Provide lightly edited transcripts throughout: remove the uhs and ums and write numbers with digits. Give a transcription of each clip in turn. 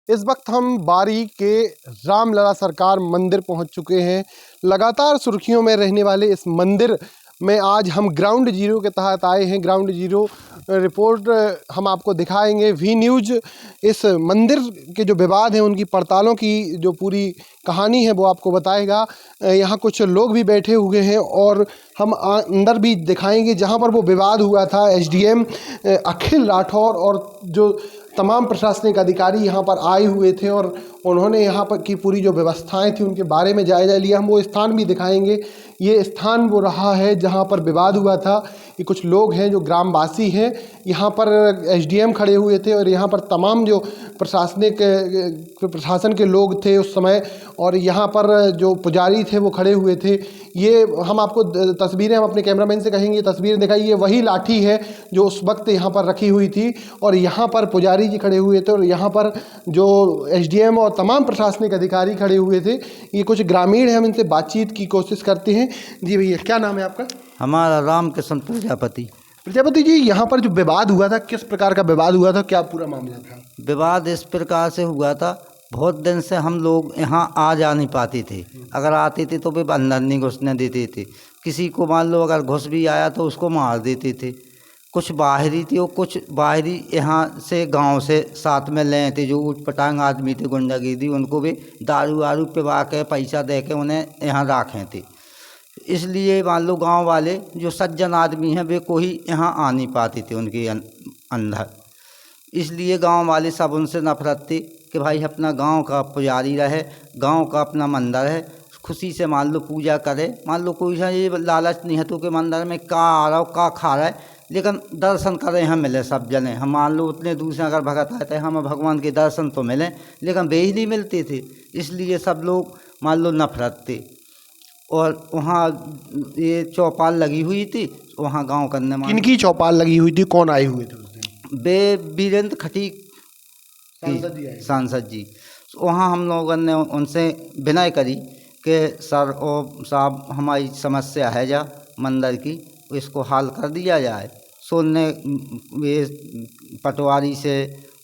इस वक्त हम बारी के रामलला सरकार मंदिर पहुंच चुके हैं। लगातार सुर्खियों में रहने वाले इस मंदिर में आज हम ग्राउंड जीरो के तहत आए हैं। ग्राउंड जीरो रिपोर्ट हम आपको दिखाएंगे। वी न्यूज़ इस मंदिर के जो विवाद हैं उनकी पड़तालों की जो पूरी कहानी है वो आपको बताएगा। यहाँ कुछ लोग भी बैठे हुए हैं और हम अंदर भी दिखाएंगे जहाँ पर वो विवाद हुआ था। एसडीएम अखिल राठौर और जो तमाम प्रशासनिक अधिकारी यहाँ पर आए हुए थे और उन्होंने यहाँ पर की पूरी जो व्यवस्थाएं थी उनके बारे में जायजा लिया। हम वो स्थान भी दिखाएंगे। ये स्थान वो रहा है जहाँ पर विवाद हुआ था। ये कुछ लोग हैं जो ग्रामवासी हैं, यहाँ पर एसडीएम खड़े हुए थे और यहाँ पर तमाम जो प्रशासन के लोग थे उस समय, और यहाँ पर जो पुजारी थे वो खड़े हुए थे। ये हम आपको तस्वीरें हम अपने कैमरामैन से कहेंगे तस्वीरें दिखाइए। ये वही लाठी है जो उस वक्त यहाँ पर रखी हुई थी और यहाँ पर पुजारी जी खड़े हुए थे और यहाँ पर जो एसडीएम और तमाम प्रशासनिक अधिकारी खड़े हुए थे। ये कुछ ग्रामीण हैं, हम इनसे बातचीत की कोशिश करते हैं। जी भैया, क्या नाम है आपका? हमारा रामकृष्ण प्रजापति। प्रजापति जी, यहाँ पर जो विवाद हुआ था, किस प्रकार का विवाद हुआ था, क्या पूरा मामला था? विवाद इस प्रकार से हुआ था, बहुत दिन से हम लोग यहाँ आ जा नहीं पाते थे। अगर आते थे तो वे अंदर नहीं घुसने देते थे। किसी को मान लो अगर घुस भी आया तो उसको मार देते थे। कुछ बाहरी थे और कुछ बाहरी यहाँ से गांव से साथ में ले थे, जो ऊट पटांग आदमी थे, गुंडागिरी, उनको भी दारू वारू पिवा के पैसा दे के उन्हें यहाँ रखे थे। इसलिए मान लो गांव वाले जो सज्जन आदमी हैं वे कोई यहाँ आ नहीं पाते थे उनके अंदर। इसलिए गांव वाले सब उनसे नफरत थी कि भाई अपना गांव का पुजारी रहे, गांव का अपना मंदिर है, खुशी से मान लो पूजा करे। मान लो कोई सा ये लालच नहीं है तो कि मंदिर में का आ रहा हो का खा रहा है, लेकिन दर्शन करें हम मिले सब जने। हम मान लो उतने दूर से अगर भगत आए थे, हमें भगवान के दर्शन तो मिले लेकिन वे ही नहीं मिलते थे। इसलिए सब लोग मान लो नफरत थे। और वहाँ ये चौपाल लगी हुई थी, वहाँ गांव करने में। किनकी चौपाल लगी हुई थी? कौन आए हुए थे उस दिन? वे वीरेंद्र खटीक सांसद जी। वहाँ हम लोगों ने उनसे विनय करी कि सर और साहब हमारी समस्या है जा मंदिर की, इसको हल कर दिया जाए। सो ने वे पटवारी से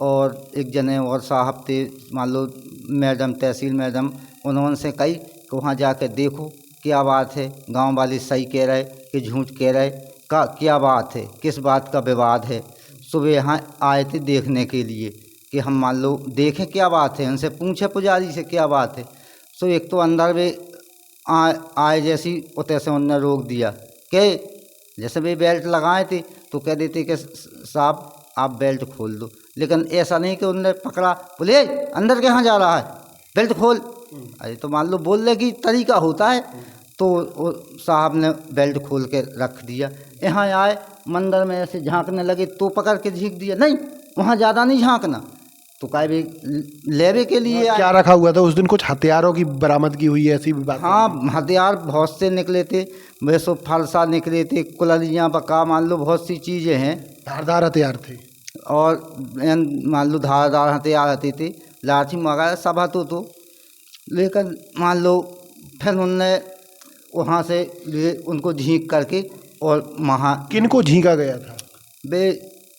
और एक जने और साहब थे, मान लो मैडम, तहसील मैडम, उन्होंने से कही कि वहाँ जाकर देखो क्या बात है, गांव वाले सही कह रहे कि झूठ कह रहे, का क्या बात है, किस बात का विवाद है। सुबह यहाँ आए थे देखने के लिए कि हम मान लो देखें क्या बात है, उनसे पूछे पुजारी से क्या बात है। सो एक तो अंदर वे आए जैसी उतने से उनने रोक दिया कि जैसे वे बेल्ट लगाए थे तो कह देते कि साहब आप बेल्ट खोल दो, लेकिन ऐसा नहीं कि उनने पकड़ा, बोले अंदर कहाँ जा रहा है, बेल्ट खोल। अरे तो मान लो बोलने की तरीका होता है। तो साहब ने बेल्ट खोल के रख दिया। यहाँ आए मंदिर में ऐसे झांकने लगे तो पकड़ के झींक दिया, नहीं वहाँ ज़्यादा नहीं झांकना। तो काय भी लेवे के लिए क्या रखा हुआ था उस दिन? कुछ हथियारों की बरामदगी हुई है, ऐसी भी बात? हाँ, हथियार बहुत से निकले थे, वैसे फलसा निकले थे, कुलरियाँ बका, मान लो बहुत सी चीज़ें हैं। धारदार हथियार थे और मान लो धारदार हथियार आते थे, लाठी वगैरह सब तो लेकिन मान लो फिर उनने वहाँ से उनको झींक करके और वहाँ। किनको झींका गया था? वे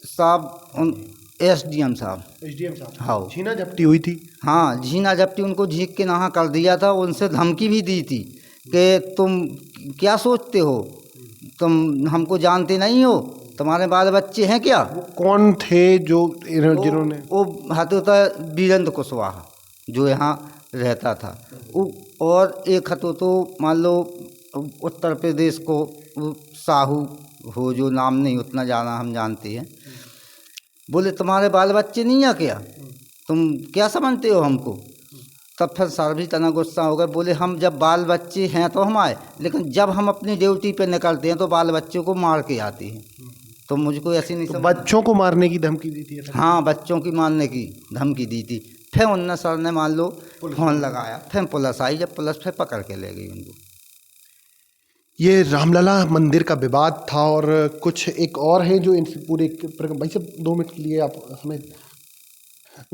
साहब उन एसडीएम साहब। हाँ, झीना झपटी हुई थी। हाँ, झीना झपटी उनको झींक के नहा कर दिया था। उनसे धमकी भी दी थी कि तुम क्या सोचते हो, तुम हमको जानते नहीं हो, तुम्हारे बाल बच्चे हैं क्या? वो कौन थे जो जिन्होंने? वो हाथ होता वीरेंद्र कुशवाहा जो यहाँ रहता था। और एक हतो तो मान लो उत्तर प्रदेश को साहू हो, जो नाम नहीं उतना जाना हम जानते हैं। बोले तुम्हारे बाल बच्चे नहीं है क्या, तुम क्या समझते हो हमको? तब फिर सर भी तना गुस्सा हो गए। बोले हम जब बाल बच्चे हैं तो हम आए, लेकिन जब हम अपनी ड्यूटी पे निकलते हैं तो बाल बच्चों को मार के आते हैं। तो मुझको ऐसी नहीं समझ। बच्चों को मारने की धमकी दी थी? हाँ, बच्चों की मारने की धमकी दी थी। फिर उनने सर ने मान लो फोन लगाया, फिर पुलिस आई, जब पुलिस फिर पकड़ के ले गई उनको। ये रामलला मंदिर का विवाद था। और कुछ एक और है जो इन पूरे भाई साहब 2 मिनट के लिए आप हमें,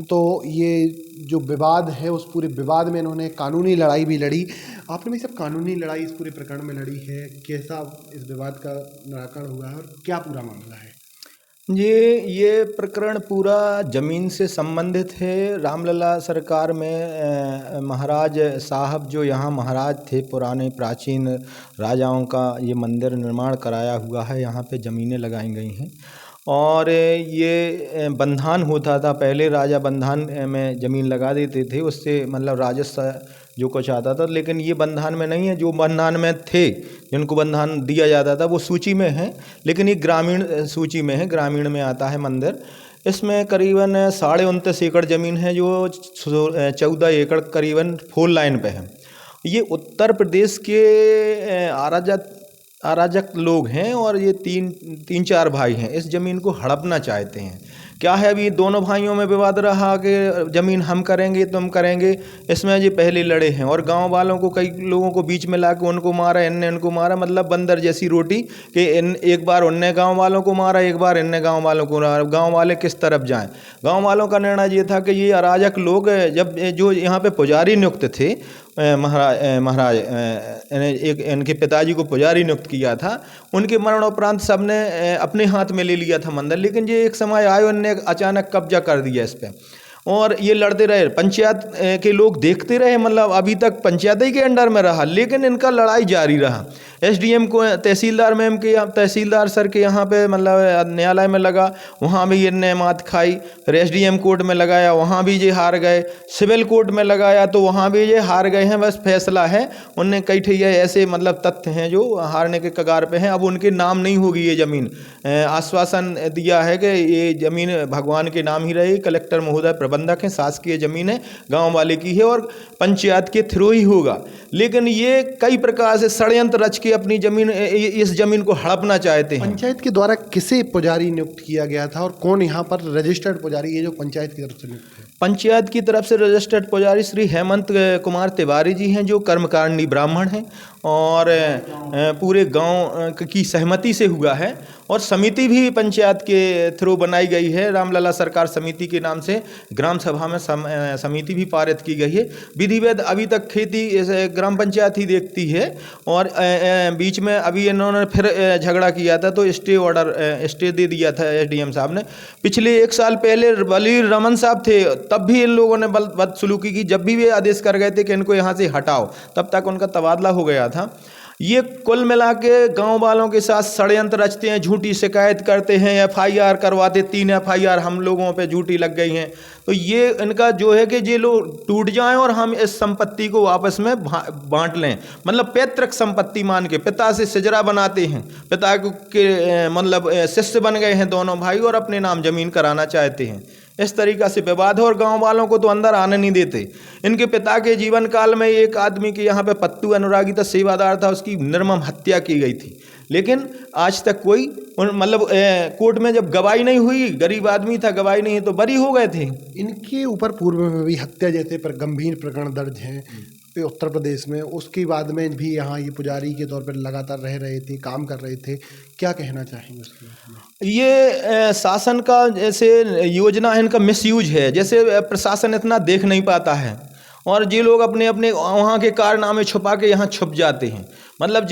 तो ये जो विवाद है उस पूरे विवाद में इन्होंने कानूनी लड़ाई भी लड़ी। आपने भाई साहब कानूनी लड़ाई इस पूरे प्रकरण में लड़ी है, कैसा इस विवाद का निराकरण हुआ है और क्या पूरा मामला है? ये प्रकरण पूरा ज़मीन से संबंधित है। रामलला सरकार में महाराज साहब जो यहाँ महाराज थे, पुराने प्राचीन राजाओं का ये मंदिर निर्माण कराया हुआ है। यहाँ पे ज़मीनें लगाई गई हैं और ये बंधान होता था पहले, राजा बंधान में ज़मीन लगा देते थे, उससे मतलब राजस्व जो कुछ आता था। लेकिन ये बंधान में नहीं है, जो बंधान में थे जिनको बंधान दिया जाता था वो सूची में है, लेकिन ये ग्रामीण सूची में है, ग्रामीण में आता है मंदिर। इसमें करीबन 29.5 एकड़ ज़मीन है जो 14 एकड़ करीबन 4 लाइन पे है। ये उत्तर प्रदेश के अराजक लोग हैं और ये तीन चार भाई हैं, इस ज़मीन को हड़पना चाहते हैं। क्या है, अभी दोनों भाइयों में विवाद रहा कि ज़मीन हम करेंगे तुम करेंगे, इसमें ये पहले लड़े हैं और गांव वालों को, कई लोगों को बीच में ला के उनको मारा, इनने उनको मारा, मतलब बंदर जैसी रोटी कि एक बार उनने गांव वालों को मारा, एक बार इनने गांव वालों को मारा। गांव वाले किस तरफ जाएं? गांव वालों का निर्णय ये था कि ये अराजक लोग, जब जो यहाँ पे पुजारी नियुक्त थे, महाराज एक इनके पिताजी को पुजारी नियुक्त किया था, उनके मरणोपरांत सबने अपने हाथ में ले लिया था मंदिर। लेकिन ये एक समय आया, उनने अचानक कब्जा कर दिया इस पे और ये लड़ते रहे। पंचायत के लोग देखते रहे, मतलब अभी तक पंचायत ही के अंडर में रहा, लेकिन इनका लड़ाई जारी रहा। एसडीएम को, तहसीलदार मैम के, तहसीलदार सर के यहाँ पे मतलब न्यायालय में लगा, वहाँ भी इनने मात खाई। फिर एसडीएम कोर्ट में लगाया, वहाँ भी ये हार गए। सिविल कोर्ट में लगाया तो वहाँ भी ये हार गए हैं। बस फैसला है, उनने कई ठे ऐसे मतलब तथ्य हैं जो हारने के कगार पे हैं। अब उनके नाम नहीं होगी ये ज़मीन। आश्वासन दिया है कि ये ज़मीन भगवान के नाम ही रहे। कलेक्टर महोदय प्रबंधक हैं, शासकीय ज़मीन है, गाँव वाले की है और पंचायत के थ्रू ही होगा। लेकिन ये कई प्रकार से षड्यंत्र रच के अपनी ज़मीन, इस ज़मीन को हड़पना चाहते हैं। पंचायत के द्वारा किसे पुजारी नियुक्त किया गया था और कौन यहाँ पर रजिस्टर्ड पुजारी है जो पंचायत की तरफ से नियुक्त है? पंचायत की तरफ से रजिस्टर्ड पुजारी श्री हेमंत कुमार तिवारी जी हैं, जो कर्मकारिणी ब्राह्मण हैं और पूरे गांव की सहमति से हुआ है। और समिति भी पंचायत के थ्रू बनाई गई है, रामलला सरकार समिति के नाम से ग्राम सभा में समिति भी पारित की गई है। विधिवत अभी तक खेती ग्राम पंचायत ही देखती है और बीच में अभी इन्होंने फिर झगड़ा किया था तो स्टे ऑर्डर, स्टे दे दिया था एसडीएम साहब ने। पिछले 1 साल पहले बली रमन साहब थे, तब भी इन लोगों ने बदसलूकी की। जब भी वे आदेश कर गए थे कि इनको यहाँ से हटाओ, तब तक उनका तबादला हो गया था। ये कुल मिला के गाँव वालों के साथ षड्यंत्र रचते हैं, झूठी शिकायत करते हैं, एफआईआर करवाते। 3 एफआईआर हम लोगों पे झूठी लग गई हैं। तो ये इनका जो है कि ये लोग टूट जाएं और हम इस संपत्ति को आपस में बांट लें, मतलब पैतृक संपत्ति मान के पिता से सिजरा बनाते हैं। पिता के मतलब शिष्य बन गए हैं दोनों भाई और अपने नाम जमीन कराना चाहते हैं। इस तरीक़ा से विवाद है और गांव वालों को तो अंदर आने नहीं देते। इनके पिता के जीवन काल में एक आदमी के यहाँ पे पत्तू अनुरागी था, सेवादार था, उसकी निर्मम हत्या की गई थी। लेकिन आज तक कोई मतलब कोर्ट में जब गवाही नहीं हुई, गरीब आदमी था, गवाही नहीं तो बरी हो गए थे। इनके ऊपर पूर्व में भी हत्या जैसे पर गंभीर प्रकरण दर्ज हैं उत्तर प्रदेश में। उसके बाद में भी यहाँ ये पुजारी के तौर पर लगातार रह रहे थे, काम कर रहे थे। क्या कहना चाहेंगे उसके बारे में? ये शासन का जैसे योजना है, इनका मिसयूज है। जैसे प्रशासन इतना देख नहीं पाता है और ये लोग अपने अपने वहाँ के कारनामे छुपा के यहाँ छुप जाते हैं। मतलब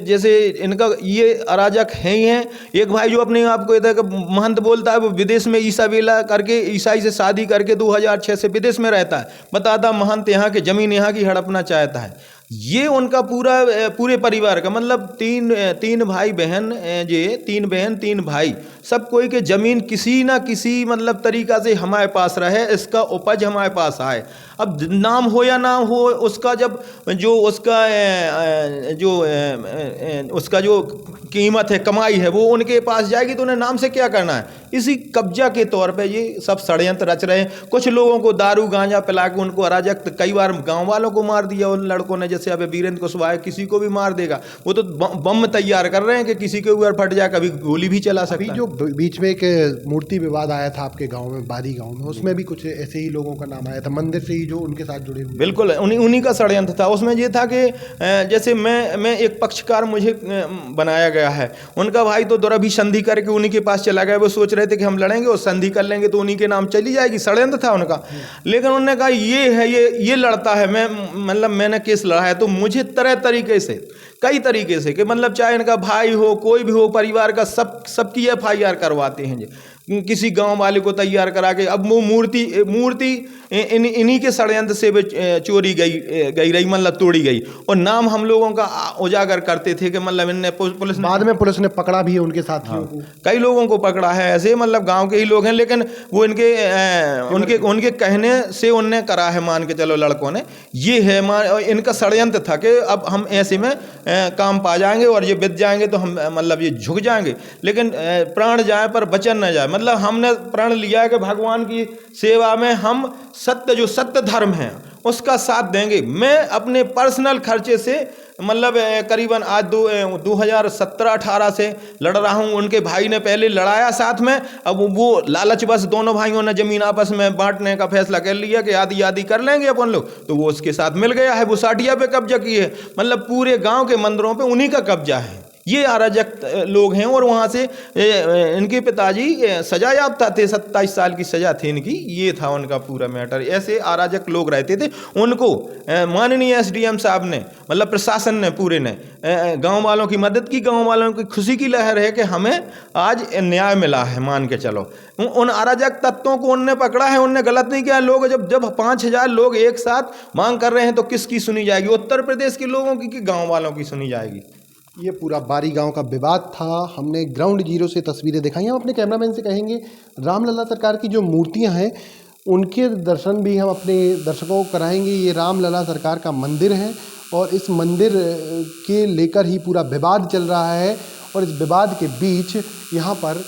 जैसे इनका ये अराजक हैं ही हैं। एक भाई जो अपने आप को इधर महंत बोलता है, वो विदेश में ईसा बेला करके, ईसाई से शादी करके 2006 से विदेश में रहता है। बताता महंत यहाँ के ज़मीन यहाँ की हड़पना चाहता है। ये उनका पूरे परिवार का मतलब तीन भाई बहन, ये 3 बहन 3 भाई, सब कोई के ज़मीन किसी ना किसी मतलब तरीक़ा से हमारे पास रहे, इसका उपज हमारे पास आए। अब नाम हो या ना हो, उसका जब जो उसका जो कीमत है, कमाई है, वो उनके पास जाएगी तो उन्हें नाम से क्या करना है। इसी कब्जा के तौर पे ये सब षड्यंत्र रच रहे हैं। कुछ लोगों को दारू गांजा पिला के उनको अराजक, कई बार गांव वालों को मार दिया उन लड़कों ने। जैसे अभी वीरेंद्र कुशवाहा किसी को भी मार देगा, वो तो बम तैयार कर रहे हैं कि किसी के ऊपर फट जाए, कभी गोली भी चला सकता है। अभी जो बीच में एक मूर्ति विवाद आया था आपके गाँव में, बादी गाँव में, उसमें भी कुछ ऐसे ही लोगों का नाम आया था। मंदिर से ही थी जो उनके साथ जुड़े हुए? बिल्कुल उन्हीं का षड्यंत्र था। उसमें ये था कि जैसे मैं एक पक्षकार मुझे बनाया गया है, उनका भाई तो दुरभी संधि करके उन्हीं के पास चला गया। वो सोच रहे थे कि हम लड़ेंगे और संधि कर लेंगे तो उन्हीं के नाम चली जाएगी, षड्यंत्र था उनका। लेकिन उन्होंने कहा ये है, ये लड़ता है, मैंने केस लड़ा है, तो मुझे तरह तरीके से, कई तरीके से, कि मतलब चाहे इनका भाई हो, कोई भी हो, परिवार का सबकी FIR करवाते हैं जी। किसी गांव वाले को तैयार करा के, अब वो मूर्ति इन्हीं के षड्यंत्र से चोरी गई रही, मतलब तोड़ी गई, और नाम हम लोगों का उजागर करते थे कि मतलब इनने पुलिस बाद में पुलिस ने पकड़ा भी है उनके साथियों को, कई लोगों को पकड़ा है ऐसे, मतलब गांव के ही लोग हैं, लेकिन वो उनके कहने से उनने करा है, मान के चलो लड़कों ने। ये है इनका षड्यंत्र था कि अब हम ऐसे में काम पा जाएंगे और ये बित जाएंगे तो हम मतलब ये झुक जाएंगे, लेकिन प्राण जाए पर वचन न जाए। मतलब हमने प्रण लिया है कि भगवान की सेवा में हम जो सत्य धर्म है उसका साथ देंगे। मैं अपने पर्सनल खर्चे से मतलब करीबन आज 2017-18 से लड़ रहा हूँ। उनके भाई ने पहले लड़ाया साथ में, अब वो लालच बस दोनों भाइयों ने जमीन आपस में बांटने का फैसला कर लिया कि आधी आधी कर लेंगे अपन लोग, तो वो उसके साथ मिल गया है। वो साटिया पे कब्जा किए, मतलब पूरे गांव के मंदिरों पे उन्हीं का कब्जा है। ये अराजक लोग हैं। और वहाँ से इनके पिताजी सजा याफ्ता थे, 27 साल की सजा थी इनकी। ये था उनका पूरा मैटर। ऐसे अराजक लोग रहते थे। उनको माननीय SDM साहब ने, मतलब प्रशासन ने पूरे ने गांव वालों की मदद की, गांव वालों की खुशी की लहर है कि हमें आज न्याय मिला है, मान के चलो। उन अराजक तत्वों को उनने पकड़ा है, उनने गलत नहीं किया। लोग जब 5000 लोग एक साथ मांग कर रहे हैं तो किसकी सुनी जाएगी? उत्तर प्रदेश के लोगों की कि गाँव वालों की सुनी जाएगी? ये पूरा बारी गांव का विवाद था। हमने ग्राउंड जीरो से तस्वीरें दिखाई। हम अपने कैमरामैन से कहेंगे, रामलला सरकार की जो मूर्तियां हैं उनके दर्शन भी हम अपने दर्शकों को कराएंगे। ये रामलला सरकार का मंदिर है और इस मंदिर के लेकर ही पूरा विवाद चल रहा है। और इस विवाद के बीच यहाँ पर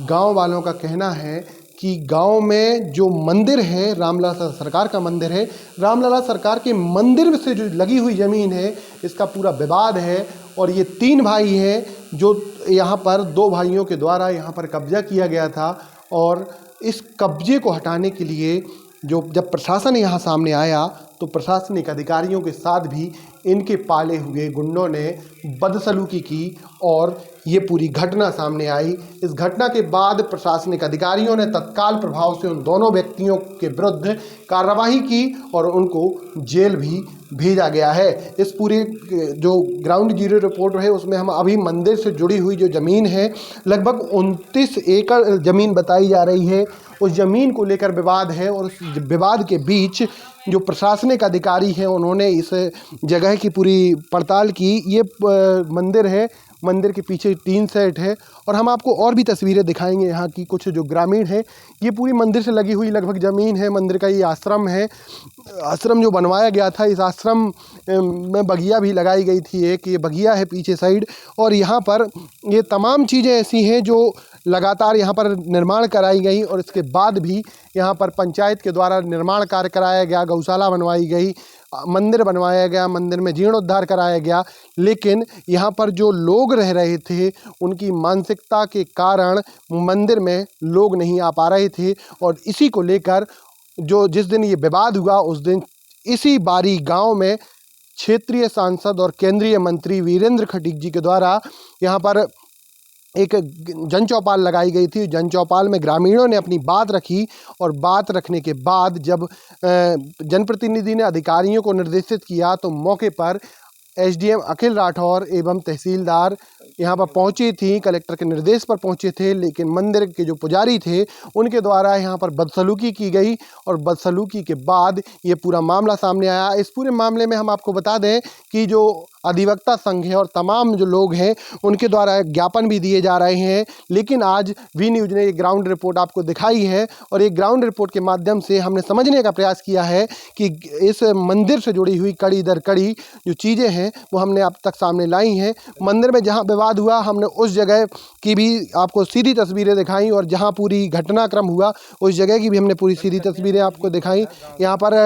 गांव वालों का कहना है कि गांव में जो मंदिर है, रामलला सरकार का मंदिर है, रामलला सरकार के मंदिर से जो लगी हुई ज़मीन है, इसका पूरा विवाद है। और ये 3 भाई हैं जो यहाँ पर 2 भाइयों के द्वारा यहाँ पर कब्जा किया गया था। और इस कब्जे को हटाने के लिए जब प्रशासन यहाँ सामने आया तो प्रशासनिक अधिकारियों के साथ भी इनके पाले हुए गुंडों ने बदसलूकी की और ये पूरी घटना सामने आई। इस घटना के बाद प्रशासनिक अधिकारियों ने तत्काल प्रभाव से उन दोनों व्यक्तियों के विरुद्ध कार्रवाई की और उनको जेल भी भेजा गया है। इस पूरी जो ग्राउंड जीरो रिपोर्ट है उसमें हम अभी मंदिर से जुड़ी हुई जो ज़मीन है, लगभग 29 एकड़ ज़मीन बताई जा रही है, उस ज़मीन को लेकर विवाद है। और उस विवाद के बीच जो प्रशासनिक अधिकारी हैं उन्होंने इस जगह की पूरी पड़ताल की। ये मंदिर है, मंदिर के पीछे टीन सेट है। और हम आपको और भी तस्वीरें दिखाएंगे यहाँ की। कुछ जो ग्रामीण हैं, ये पूरी मंदिर से लगी हुई लगभग ज़मीन है। मंदिर का ये आश्रम है, आश्रम जो बनवाया गया था, इस आश्रम में बगिया भी लगाई गई थी। एक ये बगिया है पीछे साइड। और यहाँ पर ये तमाम चीज़ें ऐसी हैं जो लगातार यहाँ पर निर्माण कराई गई और इसके बाद भी यहाँ पर पंचायत के द्वारा निर्माण कार्य कराया गया, गौशाला बनवाई गई, मंदिर बनवाया गया, मंदिर में जीर्णोद्धार कराया गया। लेकिन यहाँ पर जो लोग रह रहे थे उनकी मानसिकता के कारण मंदिर में लोग नहीं आ पा रहे थे। और इसी को लेकर जिस दिन ये विवाद हुआ उस दिन इसी बारी गांव में क्षेत्रीय सांसद और केंद्रीय मंत्री वीरेंद्र खटीक जी के द्वारा यहाँ पर एक जन चौपाल लगाई गई थी। जन चौपाल में ग्रामीणों ने अपनी बात रखी और बात रखने के बाद जब जनप्रतिनिधि ने अधिकारियों को निर्देशित किया तो मौके पर SDM अखिल राठौर एवं तहसीलदार यहाँ पर पहुँची थी, कलेक्टर के निर्देश पर पहुँचे थे। लेकिन मंदिर के जो पुजारी थे उनके द्वारा यहाँ पर बदसलूकी की गई और बदसलूकी के बाद ये पूरा मामला सामने आया। इस पूरे मामले में हम आपको बता दें कि जो अधिवक्ता संघ है और तमाम जो लोग हैं उनके द्वारा ज्ञापन भी दिए जा रहे हैं। लेकिन आज वी न्यूज़ ने एक ग्राउंड रिपोर्ट आपको दिखाई है और एक ग्राउंड रिपोर्ट के माध्यम से हमने समझने का प्रयास किया है कि इस मंदिर से जुड़ी हुई कड़ी दर कड़ी जो चीज़ें हैं वो हमने अब तक सामने लाई हैं। मंदिर में जहां विवाद हुआ हमने उस जगह की भी आपको सीधी तस्वीरें दिखाई और जहां पूरी घटनाक्रम हुआ उस जगह की भी हमने पूरी सीधी तस्वीरें आपको दिखाई। यहाँ पर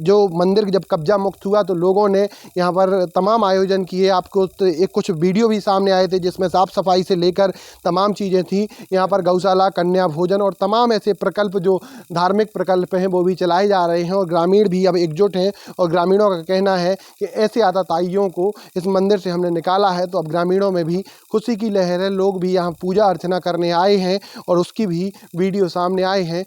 जो मंदिर जब कब्जा मुक्त हुआ तो लोगों ने यहाँ पर तमाम आयोजन किए। आपको तो एक कुछ वीडियो भी सामने आए थे जिसमें साफ़ सफाई से लेकर तमाम चीज़ें थी। यहाँ पर गौशाला, कन्या भोजन और तमाम ऐसे प्रकल्प जो धार्मिक प्रकल्प हैं वो भी चलाए जा रहे हैं और ग्रामीण भी अब एकजुट हैं। और ग्रामीणों का कहना है कि ऐसे आतताइयों को इस मंदिर से हमने निकाला है, तो अब ग्रामीणों में भी खुशी की लहर है। लोग भी यहाँ पूजा अर्चना करने आए हैं और उसकी भी वीडियो सामने आए हैं।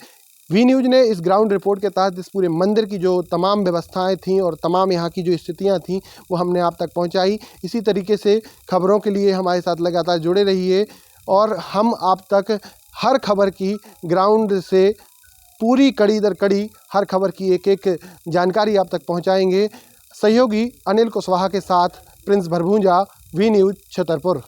वी न्यूज़ ने इस ग्राउंड रिपोर्ट के तहत इस पूरे मंदिर की जो तमाम व्यवस्थाएं थीं और तमाम यहाँ की जो स्थितियां थीं वो हमने आप तक पहुंचाई। इसी तरीके से खबरों के लिए हमारे साथ लगातार जुड़े रहिए और हम आप तक हर खबर की ग्राउंड से पूरी कड़ी दर कड़ी हर खबर की एक एक जानकारी आप तक पहुँचाएँगे। सहयोगी अनिल कुशवाहा के साथ प्रिंस भरभूंजा, वी न्यूज़ छतरपुर।